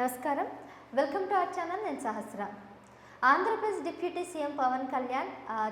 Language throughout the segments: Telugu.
నమస్కారం. Welcome to our channel. నేను సహస్ర. ఆంధ్రప్రదేశ్ డిప్యూటీ సీఎం పవన్ కళ్యాణ్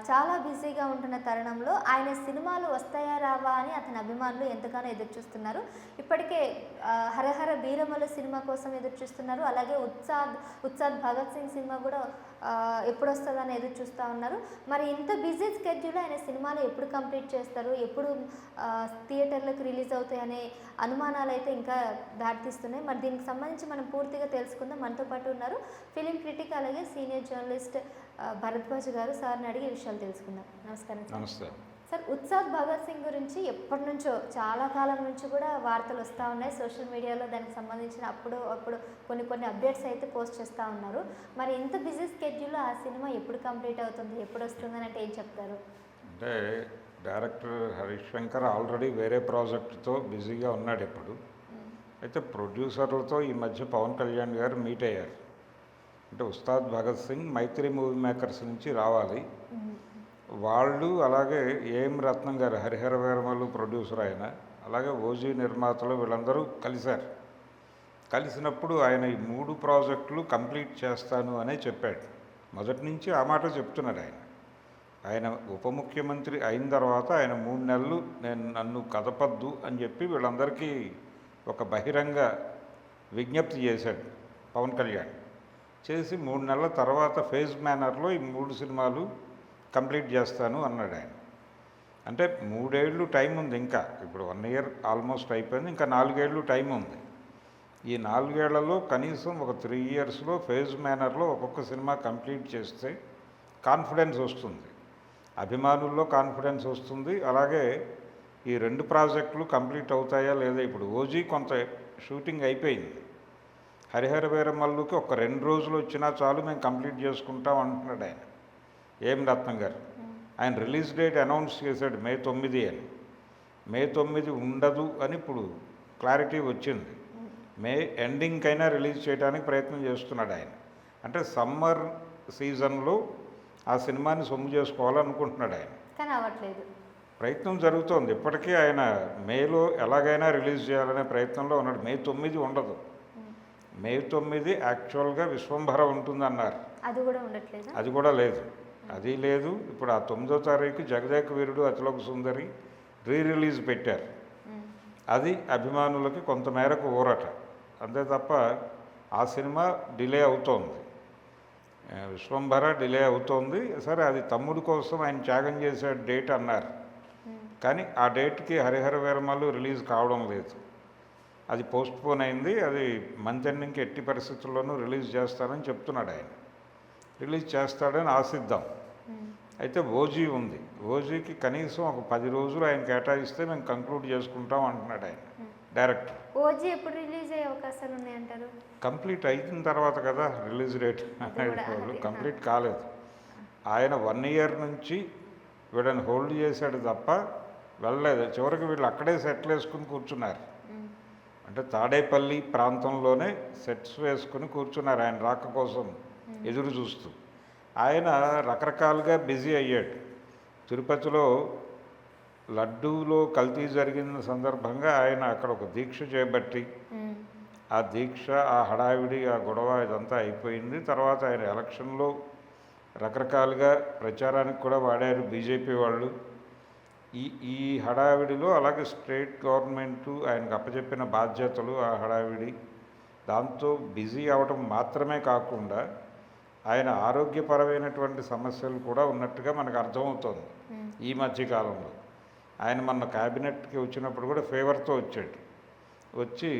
చాలా బిజీగా ఉంటున్న తరుణంలో ఆయన సినిమాలు వస్తాయా రావా అని అతని అభిమానులు ఎంతగానో ఎదురుచూస్తున్నారు. ఇప్పటికే హరహర వీరమలు సినిమా కోసం ఎదురుచూస్తున్నారు. అలాగే ఉత్సాద్ భగత్ సింగ్ సినిమా కూడా ఎప్పుడు వస్తుందని ఎదురు చూస్తూ ఉన్నారు. మరి ఇంత బిజీ స్కెడ్యూల్ ఆయన సినిమాలు ఎప్పుడు కంప్లీట్ చేస్తారు, ఎప్పుడు థియేటర్లకు రిలీజ్ అవుతాయి అనే అనుమానాలు అయితే ఇంకా దాటిస్తున్నాయి. మరి దీనికి సంబంధించి మనం పూర్తిగా తెలుసుకుందాం. మనతో పాటు ఉన్నారు ఫిలిం క్రిటిక్ అలాగే సీనియర్ జర్నలిస్ట్ భరద్వాజ్ గారు. సార్ని అడిగి విషయాలు తెలుసుకుందాం. నమస్కారం. నమస్తే సార్, ఉత్సాద్ భగత్ సింగ్ గురించి ఎప్పటి నుంచో చాలా కాలం నుంచి కూడా వార్తలు వస్తూ ఉన్నాయి. సోషల్ మీడియాలో దానికి సంబంధించిన అప్పుడు కొన్ని అప్డేట్స్ అయితే పోస్ట్ చేస్తూ ఉన్నారు. మరి ఇంత బిజీ స్కెడ్యూల్లో ఆ సినిమా ఎప్పుడు కంప్లీట్ అవుతుంది, ఎప్పుడు వస్తుందని అంటే ఏం చెప్తారు? అంటే డైరెక్టర్ హరీష్ శంకర్ ఆల్రెడీ వేరే ప్రాజెక్టుతో బిజీగా ఉన్నాడు ఇప్పుడు. అయితే ప్రొడ్యూసర్లతో ఈ మధ్య పవన్ కళ్యాణ్ గారు మీట్ అయ్యారు. అంటే ఉస్తాద్ భగత్ సింగ్ మైత్రి మూవీ మేకర్స్ నుంచి రావాలి, వాళ్ళు అలాగే ఏం రత్నం గారు హరిహర వీరమలు ప్రొడ్యూసర్ ఆయన, అలాగే ఓజీ నిర్మాతలు వీళ్ళందరూ కలిశారు. కలిసినప్పుడు ఆయన ఈ 3 ప్రాజెక్టులు కంప్లీట్ చేస్తాను అనే చెప్పాడు. మొదటి నుంచి ఆ మాట చెప్తున్నాడు ఆయన ఉప ముఖ్యమంత్రి అయిన తర్వాత ఆయన 3 నెలలు నన్ను కదపద్దు అని చెప్పి వీళ్ళందరికీ ఒక బహిరంగ విజ్ఞప్తి చేశాడు పవన్ కళ్యాణ్. చేసి 3 నెలల తర్వాత ఫేజ్ మేనర్లో ఈ 3 సినిమాలు కంప్లీట్ చేస్తాను అన్నాడు ఆయన. అంటే 3 ఏళ్ళు టైం ఉంది ఇంకా. ఇప్పుడు 1 ఇయర్ ఆల్మోస్ట్ అయిపోయింది, ఇంకా 4 ఏళ్ళు టైం ఉంది. ఈ 4 ఏళ్లలో కనీసం ఒక 3 ఇయర్స్లో ఫేజ్ మేనర్లో ఒక్కొక్క సినిమా కంప్లీట్ చేస్తే కాన్ఫిడెన్స్ వస్తుంది, అభిమానుల్లో కాన్ఫిడెన్స్ వస్తుంది. అలాగే ఈ 2 ప్రాజెక్టులు కంప్లీట్ అవుతాయా లేదా, ఇప్పుడు ఓజీ కొంత షూటింగ్ అయిపోయింది, హరిహర వీరమల్లుకి ఒక 2 రోజులు వచ్చినా చాలు మేము కంప్లీట్ చేసుకుంటాం అంటున్నాడు ఆయన. ఏం రత్నం గారు ఆయన రిలీజ్ డేట్ అనౌన్స్ చేశాడు May 9 అని. May 9 ఉండదు అని ఇప్పుడు క్లారిటీ వచ్చింది. మే ఎండింగ్కైనా రిలీజ్ చేయడానికి ప్రయత్నం చేస్తున్నాడు ఆయన. అంటే సమ్మర్ సీజన్లో ఆ సినిమాని సొమ్ము చేసుకోవాలనుకుంటున్నాడు ఆయన, కానీ అవ్వట్లేదు. ప్రయత్నం జరుగుతోంది. ఇప్పటికీ ఆయన మేలో ఎలాగైనా రిలీజ్ చేయాలనే ప్రయత్నంలో ఉన్నాడు. May 9 ఉండదు. May 9 యాక్చువల్గా విశ్వంభర ఉంటుందన్నారు, అది కూడా ఉండట్లేదు, అది కూడా లేదు, అది లేదు. ఇప్పుడు ఆ 9వ తారీఖు జగదేక వీరుడు అతిలోక సుందరి రిలీజ్ పెట్టారు. అది అభిమానులకి కొంతమేరకు ఊరట, అంతే తప్ప ఆ సినిమా డిలే అవుతోంది. విశ్వంభర డిలే అవుతోంది. సరే, అది తమ్ముడు కోసం ఆయన త్యాగం చేసే డేట్ అన్నారు, కానీ ఆ డేట్కి హరిహర వీరమలు రిలీజ్ కావడం లేదు, అది పోస్ట్పోన్ అయింది. అది మంత్ ఎండింగ్కి ఎట్టి పరిస్థితుల్లోనూ రిలీజ్ చేస్తానని చెప్తున్నాడు ఆయన. రిలీజ్ చేస్తాడని ఆశిద్దాం. అయితే ఓజీ ఉంది, ఓజీకి కనీసం ఒక 10 రోజులు ఆయన కేటాయిస్తే మేము కంక్లూడ్ చేసుకుంటాం అంటున్నాడు ఆయన డైరెక్టర్. ఓజీ ఎప్పుడు రిలీజ్ అయ్యే అవకాశాలు ఉన్నాయంటారు? కంప్లీట్ అయిన తర్వాత కదా రిలీజ్ డేట్, కంప్లీట్ కాలేదు. ఆయన 1 ఇయర్ నుంచి వీళ్ళని హోల్డ్ చేశాడు తప్ప వెళ్ళలేదు. చివరికి వీళ్ళు అక్కడే సెటిల్ వేసుకుని కూర్చున్నారు. అంటే తాడేపల్లి ప్రాంతంలోనే సెట్స్ వేసుకుని కూర్చున్నారు ఆయన రాక కోసం ఎదురు చూస్తూ. ఆయన రకరకాలుగా బిజీ అయ్యాడు. తిరుపతిలో లడ్డూలో కల్తీ జరిగిన సందర్భంగా ఆయన అక్కడ ఒక దీక్ష చేపట్టి, ఆ దీక్ష, ఆ హడావిడి, ఆ గొడవ ఇదంతా అయిపోయింది. తర్వాత ఆయన ఎలక్షన్లో రకరకాలుగా ప్రచారానికి కూడా వాడారు బీజేపీ వాళ్ళు. ఈ హడావిడిలో అలాగే స్టేట్ గవర్నమెంటు ఆయనకు అప్పచెప్పిన బాధ్యతలు, ఆ హడావిడి, దాంతో బిజీ అవడం మాత్రమే కాకుండా ఆయన ఆరోగ్యపరమైనటువంటి సమస్యలు కూడా ఉన్నట్టుగా మనకు అర్థమవుతోంది ఈ మధ్యకాలంలో. ఆయన మొన్న క్యాబినెట్కి వచ్చినప్పుడు కూడా ఫీవర్తో వచ్చాడు. వచ్చి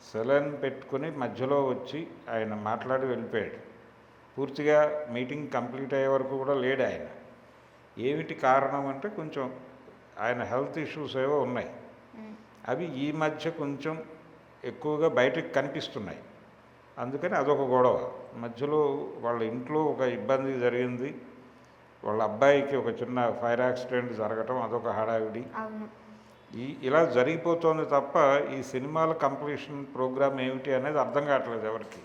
సెలైన్ పెట్టుకుని మధ్యలో వచ్చి ఆయన మాట్లాడి వెళ్ళిపోయాడు. పూర్తిగా మీటింగ్ కంప్లీట్ అయ్యే వరకు కూడా లేడు ఆయన. ఏమిటి కారణం అంటే కొంచెం ఆయన హెల్త్ ఇష్యూస్ ఏవో ఉన్నాయి. అవి ఈ మధ్య కొంచెం ఎక్కువగా బయటకు కనిపిస్తున్నాయి. అందుకని అదొక గొడవ. మధ్యలో వాళ్ళ ఇంట్లో ఒక ఇబ్బంది జరిగింది, వాళ్ళ అబ్బాయికి ఒక చిన్న ఫైర్ యాక్సిడెంట్ జరగటం, అదొక హడావిడి. ఇలా జరిగిపోతుంది తప్ప ఈ సినిమాల కంప్లీషన్ ప్రోగ్రామ్ ఏమిటి అనేది అర్థం కావట్లేదు ఎవరికి.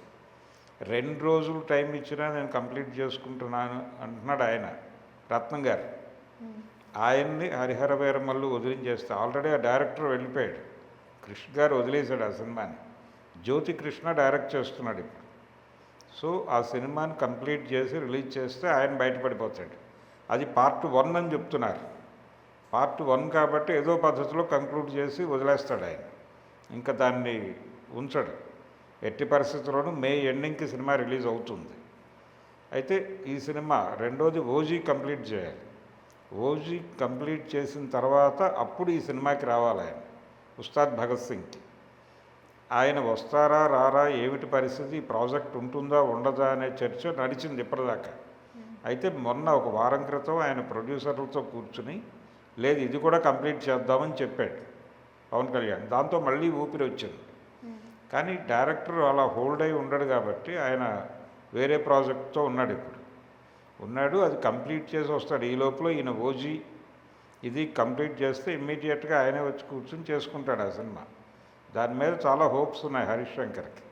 2 రోజులు టైం ఇచ్చినా నేను కంప్లీట్ చేసుకుంటున్నాను అంటున్నాడు ఆయన రత్నం గారు. ఆయన్ని హరిహర వీరమల్లు వదిలించేస్తే ఆల్రెడీ ఆ డైరెక్టర్ వెళ్ళిపోయాడు, కృష్ణ గారు వదిలేశాడు ఆ సినిమాని. జ్యోతి కృష్ణ డైరెక్ట్ చేస్తున్నాడు ఇప్పుడు. సో ఆ సినిమాని కంప్లీట్ చేసి రిలీజ్ చేస్తే ఆయన బయటపడిపోతాడు. అది పార్ట్ 1 అని చెప్తున్నారు. పార్ట్ 1 కాబట్టి ఏదో పద్ధతిలో కంక్లూడ్ చేసి వదిలేస్తాడు ఆయన, ఇంకా దాన్ని ఉంచడు. ఎట్టి పరిస్థితుల్లోనూ మే ఎండింగ్కి సినిమా రిలీజ్ అవుతుంది. అయితే ఈ సినిమా రెండోది ఓజీ కంప్లీట్ చేయాలి. ఓజీ కంప్లీట్ చేసిన తర్వాత అప్పుడు ఈ సినిమాకి రావాలి ఆయన, ఉస్తాద్ భగత్ సింగ్కి. ఆయన వస్తారా రారా, ఏమిటి పరిస్థితి, ఈ ప్రాజెక్ట్ ఉంటుందా ఉండదా అనే చర్చ నడిచింది ఇప్పటిదాకా. అయితే మొన్న ఒక వారం క్రితం ఆయన ప్రొడ్యూసర్లతో కూర్చుని లేదు ఇది కూడా కంప్లీట్ చేద్దామని చెప్పాడు పవన్ కళ్యాణ్. దాంతో మళ్ళీ ఊపిరి వచ్చింది. కానీ డైరెక్టర్ అలా హోల్డ్ అయి ఉండడు కాబట్టి ఆయన వేరే ప్రాజెక్ట్తో ఉన్నాడు ఇప్పుడు. ఉన్నాడు, అది కంప్లీట్ చేసి వస్తాడు. ఈ లోపల ఈయన ఓజీ ఇది కంప్లీట్ చేస్తే ఇమ్మీడియట్గా ఆయనే వచ్చి కూర్చుని చేసుకుంటాడు ఆ సినిమా. దాని మీద చాలా హోప్స్ ఉన్నాయి హరీష్ శంకర్కి.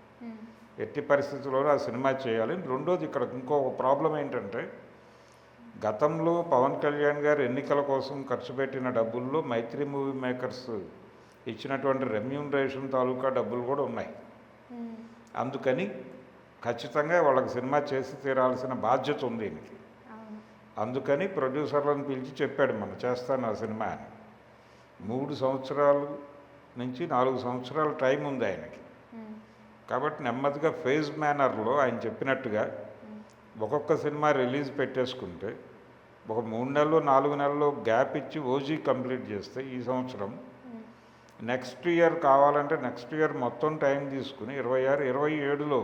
ఎట్టి పరిస్థితుల్లోనూ ఆ సినిమా చేయాలి. రెండోది ఇక్కడ ఇంకొక ప్రాబ్లం ఏంటంటే, గతంలో పవన్ కళ్యాణ్ గారు ఎన్నికల కోసం ఖర్చు పెట్టిన డబ్బుల్లో మైత్రి మూవీ మేకర్స్ ఇచ్చినటువంటి రెమ్యూనరేషన్ తాలూకా డబ్బులు కూడా ఉన్నాయి. అందుకని ఖచ్చితంగా వాళ్ళకి సినిమా చేసి తీరాల్సిన బాధ్యత ఉంది ఈయనకి. అందుకని ప్రొడ్యూసర్లను పిలిచి చెప్పాడు, మనం చేస్తాను ఆ సినిమా అని. 3 సంవత్సరాలు నుంచి 4 సంవత్సరాల టైం ఉంది ఆయనకి. కాబట్టి నెమ్మదిగా ఫేజ్ మేనర్లో ఆయన చెప్పినట్టుగా ఒక్కొక్క సినిమా రిలీజ్ పెట్టేసుకుంటే ఒక 3 నెలలు 4 నెలలు గ్యాప్ ఇచ్చి ఓజీ కంప్లీట్ చేస్తే ఈ సంవత్సరం, నెక్స్ట్ ఇయర్ కావాలంటే నెక్స్ట్ ఇయర్ మొత్తం టైం తీసుకుని 26, 27లో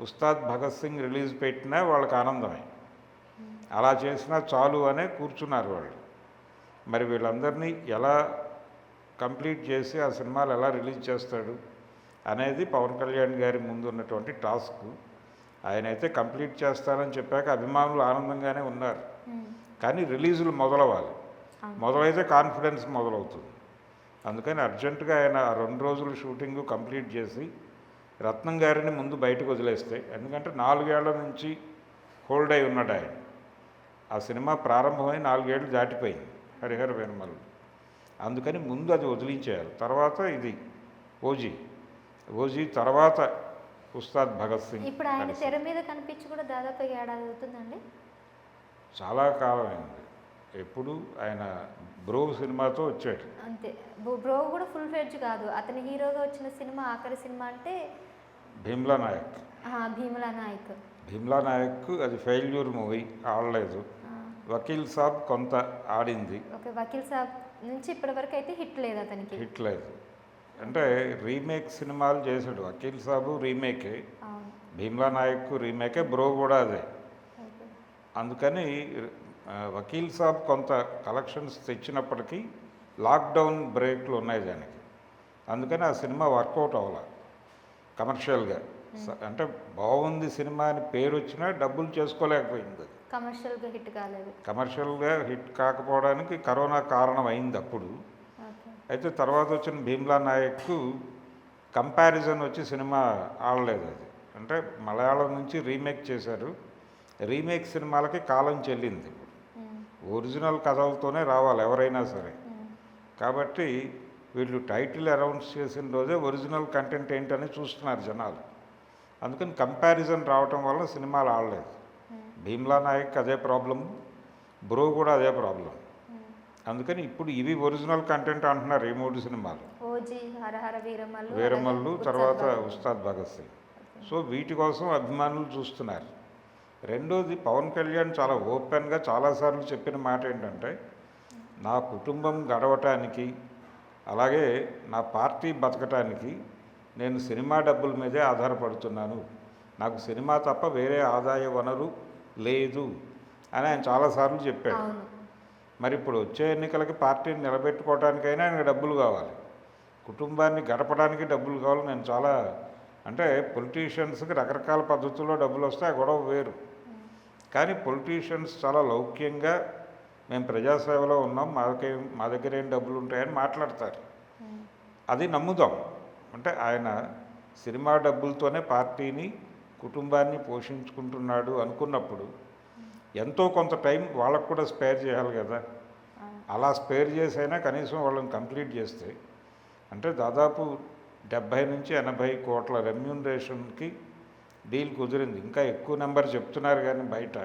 ఉస్తాద్ భగత్ సింగ్ రిలీజ్ పెట్టినా వాళ్ళకి ఆనందమే. అలా చేసినా చాలు అనే కూర్చున్నారు వాళ్ళు. మరి వీళ్ళందరినీ ఎలా కంప్లీట్ చేసి ఆ సినిమాలు ఎలా రిలీజ్ చేస్తాడు అనేది పవన్ కళ్యాణ్ గారి ముందు ఉన్నటువంటి టాస్క్. ఆయన అయితే కంప్లీట్ చేస్తానని చెప్పాక అభిమానులు ఆనందంగానే ఉన్నారు. కానీ రిలీజులు మొదలవ్వాలి. మొదలైతే కాన్ఫిడెన్స్ మొదలవుతుంది. అందుకని అర్జెంటుగా ఆయన 2 రోజులు షూటింగ్ కంప్లీట్ చేసి రత్నం గారిని ముందు బయటకు వదిలేస్తే, ఎందుకంటే 4 ఏళ్ల నుంచి హోల్డ్ అయి ఉన్నాడు ఆయన. ఆ సినిమా ప్రారంభమై 4 ఏళ్ళు దాటిపోయింది హరిహర వీరమల్లు. అందుకని ముందు అది వదిలించేయాలి. తర్వాత ఇది ఓజీ తర్వాత ఉస్తాద్ భగత్ సింగ్. ఇప్పుడు ఆయన తెర మీద కనిపించి కూడా దాదాపు 7 ఏడాది అవుతుందండి. చాలా కాలం అయింది. ఎప్పుడు ఆయన బ్రో సినిమాతో వచ్చాడు అంతే. బ్రో కూడా ఫుల్ ఫ్లెడ్జ్ కాదు. అతని హీరోగా వచ్చిన సినిమా ఆఖరి సినిమా అంటే భీమ్లా నాయక్. భీమ్లా నాయక్ అది ఫెయిల్యూర్ మూవీ, ఆడలేదు. వకీల్ సాబ్ కొంత ఆడింది. ఓకే, వకీల్ సాబ్ నుంచి ఇప్పటి వరకు అయితే హిట్ లేదు అతనికి. హిట్ లేదు అంటే రీమేక్ సినిమాలు చేశాడు. వకీల్ సాబు రీమేకే, భీమ్లా నాయక్ రీమేకే, బ్రో కూడా అదే. అందుకని వకీల్ సాబ్ కొంత కలెక్షన్స్ తెచ్చినప్పటికీ లాక్డౌన్ బ్రేక్లు ఉన్నాయి దానికి. అందుకని ఆ సినిమా వర్కౌట్ అవ్వాలి కమర్షియల్గా. అంటే బాగుంది సినిమా అని పేరు వచ్చినా డబ్బులు చేసుకోలేకపోయింది. కమర్షియల్గా హిట్ కాలేదు. కమర్షియల్గా హిట్ కాకపోవడానికి కరోనా కారణం అయింది అప్పుడు. అయితే తర్వాత వచ్చిన భీమ్లా నాయక్ కంపారిజన్ వచ్చి సినిమా ఆడలేదు. అది అంటే మలయాళం నుంచి రీమేక్ చేశారు. రీమేక్ సినిమాలకి కాలం చెల్లింది. ఒరిజినల్ కథలతోనే రావాలి ఎవరైనా సరే. కాబట్టి వీళ్ళు టైటిల్ అనౌన్స్ చేసిన రోజే ఒరిజినల్ కంటెంట్ ఏంటని చూస్తున్నారు జనాలు. అందుకని కంపారిజన్ రావటం వల్ల సినిమాలు ఆడలేదు. భీమ్లా నాయక్ అదే ప్రాబ్లం, బ్రో కూడా అదే ప్రాబ్లం. అందుకని ఇప్పుడు ఇవి ఒరిజినల్ కంటెంట్ అంటున్నారు ఈ 3 సినిమాలు. వీరమల్లు తర్వాత ఉస్తాద్ భగత్ సింగ్. సో వీటి కోసం అభిమానులు చూస్తున్నారు. రెండోది, పవన్ కళ్యాణ్ చాలా ఓపెన్గా చాలాసార్లు చెప్పిన మాట ఏంటంటే, నా కుటుంబం గడవటానికి అలాగే నా పార్టీ బతకటానికి నేను సినిమా డబ్బుల మీదే ఆధారపడుతున్నాను, నాకు సినిమా తప్ప వేరే ఆదాయ వనరు లేదు అని ఆయన చాలాసార్లు చెప్పాడు. మరి ఇప్పుడు వచ్చే ఎన్నికలకి పార్టీని నిలబెట్టుకోవడానికైనా ఆయనకు డబ్బులు కావాలి, కుటుంబాన్ని గడపడానికి డబ్బులు కావాలి. నేను చాలా అంటే పొలిటీషియన్స్కి రకరకాల పద్ధతుల్లో డబ్బులు వస్తే ఆ గొడవ వేరు. కానీ పొలిటీషియన్స్ చాలా లౌక్యంగా మేము ప్రజాసేవలో ఉన్నాం, మా దగ్గర ఏం డబ్బులు ఉంటాయని మాట్లాడతారు. అది నమ్ముదాం. అంటే ఆయన సినిమా డబ్బులతోనే పార్టీని కుటుంబాన్ని పోషించుకుంటున్నాడు అనుకున్నప్పుడు ఎంతో కొంత టైం వాళ్ళకు కూడా స్పేర్ చేయాలి కదా. అలా స్పేర్ చేసైనా కనీసం వాళ్ళని కంప్లీట్ చేస్తే, అంటే దాదాపు 70 నుంచి 80 కోట్ల రెమ్యూనరేషన్కి డీల్ కుదిరింది. ఇంకా ఎక్కువ నెంబర్ చెప్తున్నారు కానీ బయట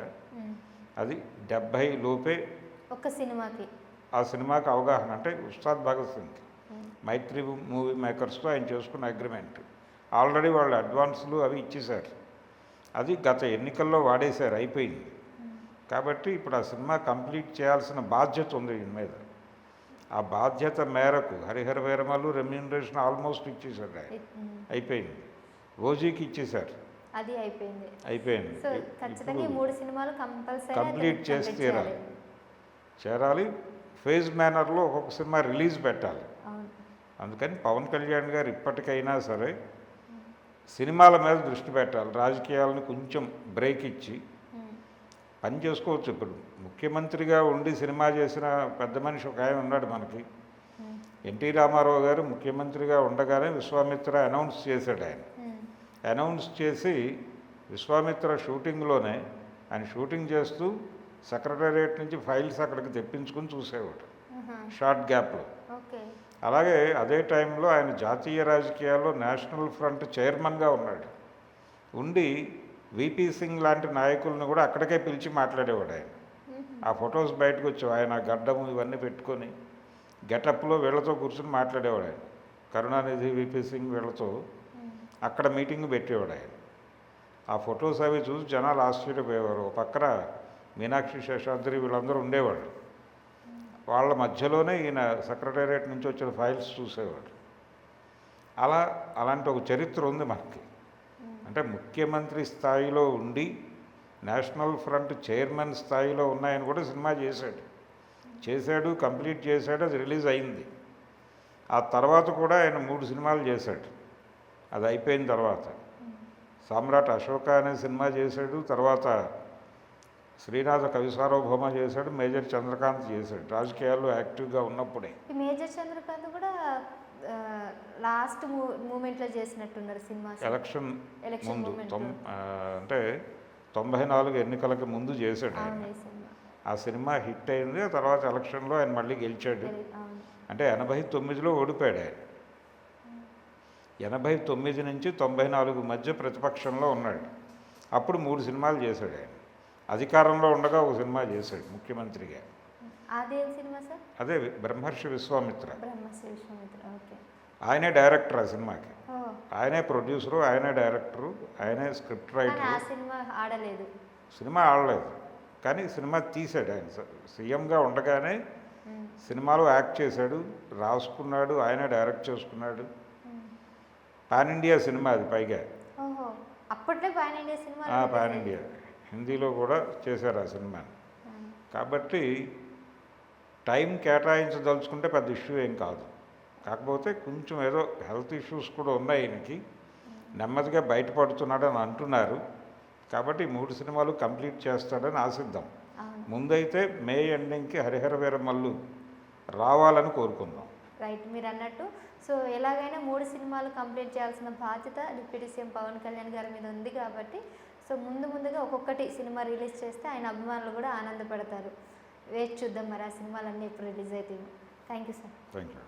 అది 70 లోపే ఒక్క సినిమాకి. ఆ సినిమాకి అవగాహన. అంటే ఉస్తాద్ భగత్ సింగ్ మైత్రి మూవీ మేకర్స్తో ఆయన చేసుకున్న అగ్రిమెంట్ ఆల్రెడీ వాళ్ళు అడ్వాన్సులు అవి ఇచ్చేశారు. అది గత ఎన్నికల్లో వాడేశారు, అయిపోయింది. కాబట్టి ఇప్పుడు ఆ సినిమా కంప్లీట్ చేయాల్సిన బాధ్యత ఉంది ఈయన మీద. ఆ బాధ్యత మేరకు హరిహర వీరమల్లు రెమ్యూనరేషన్ ఆల్మోస్ట్ ఇచ్చేశారు ఆయన, అయిపోయింది. ఓజీకి ఇచ్చేశారు, అది అయిపోయింది. అయిపోయింది. సో ఖచ్చితంగా ఈ 3 సినిమాలు కంప్లీట్ చేసి చేరాలి. ఫేజ్ మేనర్లో ఒక్కొక్క సినిమా రిలీజ్ పెట్టాలి. అందుకని పవన్ కళ్యాణ్ గారు ఇప్పటికైనా సరే సినిమాల మీద దృష్టి పెట్టాలి. రాజకీయాలను కొంచెం బ్రేక్ ఇచ్చి పని చేసుకోవచ్చు. ఇప్పుడు ముఖ్యమంత్రిగా ఉండి సినిమా చేసిన పెద్ద మనిషి ఒక ఆయన ఉన్నాడు మనకి, ఎన్టీ రామారావు గారు ముఖ్యమంత్రిగా ఉండగానే విశ్వామిత్ర అనౌన్స్ చేశాడు. ఆయన అనౌన్స్ చేసి విశ్వామిత్ర షూటింగ్లోనే ఆయన షూటింగ్ చేస్తూ సెక్రటేరియట్ నుంచి ఫైల్స్ అక్కడికి తెప్పించుకుని చూసేవాడు షార్ట్ గ్యాప్లో. అలాగే అదే టైంలో ఆయన జాతీయ రాజకీయాల్లో నేషనల్ ఫ్రంట్ చైర్మన్గా ఉన్నాడు. ఉండి విపి సింగ్ లాంటి నాయకులను కూడా అక్కడికే పిలిచి మాట్లాడేవాడు ఆయన. ఆ ఫొటోస్ బయటకు వచ్చావు, ఆయన గడ్డము ఇవన్నీ పెట్టుకొని గెటప్లో వీళ్ళతో కూర్చొని మాట్లాడేవాడు ఆయన. కరుణానిధి, విపి సింగ్ వీళ్ళతో అక్కడ మీటింగ్ పెట్టేవాడు ఆయన. ఆ ఫొటోస్ అవి చూసి జనాలు ఆశ్చర్యపోయేవారు. ఒక పక్కన మీనాక్షి శేషాద్రి వీళ్ళందరూ ఉండేవాళ్ళు. వాళ్ళ మధ్యలోనే ఈయన సెక్రటేరియట్ నుంచి వచ్చిన ఫైల్స్ చూసేవాడు. అలాంటి ఒక చరిత్ర ఉంది మనకి. అంటే ముఖ్యమంత్రి స్థాయిలో ఉండి నేషనల్ ఫ్రంట్ చైర్మన్ స్థాయిలో ఉన్నాయని కూడా సినిమా చేశాడు, కంప్లీట్ చేశాడు, అది రిలీజ్ అయింది. ఆ తర్వాత కూడా ఆయన 3 సినిమాలు చేశాడు. అది అయిపోయిన తర్వాత సామ్రాట్ అశోక అనే సినిమా చేశాడు, తర్వాత శ్రీనాథ కవి సార్వభౌమ చేశాడు, మేజర్ చంద్రకాంత్ చేశాడు. రాజకీయాల్లో యాక్టివ్గా ఉన్నప్పుడే. మేజర్ చంద్రకాంత్ కూడా లాస్ట్ మూమెంట్లో చేసినట్టున్నారు సినిమా. ఎలక్షన్ ముందు అంటే 94 ఎన్నికలకి ముందు చేశాడు ఆయన. ఆ సినిమా హిట్ అయింది. ఆ తర్వాత ఎలక్షన్లో ఆయన మళ్ళీ గెలిచాడు. అంటే 89లో ఓడిపోయాడు ఆయన. 89 నుంచి 94 మధ్య ప్రతిపక్షంలో ఉన్నాడు. అప్పుడు 3 సినిమాలు చేశాడు ఆయన. అధికారంలో ఉండగా ఒక సినిమా చేశాడు ముఖ్యమంత్రిగా. అదే బ్రహ్మర్షి విశ్వామిత్ర. ఆయనే డైరెక్టర్ ఆ సినిమాకి. ఆయనే ప్రొడ్యూసరు, ఆయనే డైరెక్టరు, ఆయనే స్క్రిప్ట్ రైటర్. సినిమా ఆడలేదు కానీ సినిమా తీశాడు ఆయన. సీఎంగా ఉండగానే సినిమాలో యాక్ట్ చేశాడు, రాసుకున్నాడు, ఆయనే డైరెక్ట్ చేసుకున్నాడు. పాన్ ఇండియా సినిమా అది. పైగా పాన్ ఇండియా హిందీలో కూడా చేశారు ఆ సినిమాని. కాబట్టి టైం కేటాయించదలుచుకుంటే పెద్ద ఇష్యూ ఏం కాదు. కాకపోతే కొంచెం ఏదో హెల్త్ ఇష్యూస్ కూడా ఉన్నాయి ఈయనకి, నెమ్మదిగా బయటపడుతున్నాడని అంటున్నారు. కాబట్టి 3 సినిమాలు కంప్లీట్ చేస్తాడని ఆశిద్దాం. ముందైతే మే ఎండింగ్కి హరిహర వీరమల్లు రావాలని కోరుకుందాం. రైట్, మీరు అన్నట్టు. సో ఎలాగైనా 3 సినిమాలు కంప్లీట్ చేయాల్సిన బాధ్యత డిప్యూటీ సీఎం పవన్ కళ్యాణ్ గారి మీద ఉంది. కాబట్టి సో ముందుగా ఒక్కొక్కటి సినిమా రిలీజ్ చేస్తే ఆయన అభిమానులు కూడా ఆనందపడతారు. వేచి చూద్దాం మరి ఆ సినిమాలన్నీ ఎప్పుడు రిలీజ్ అవుతాయి. Thank you sir. Thank you.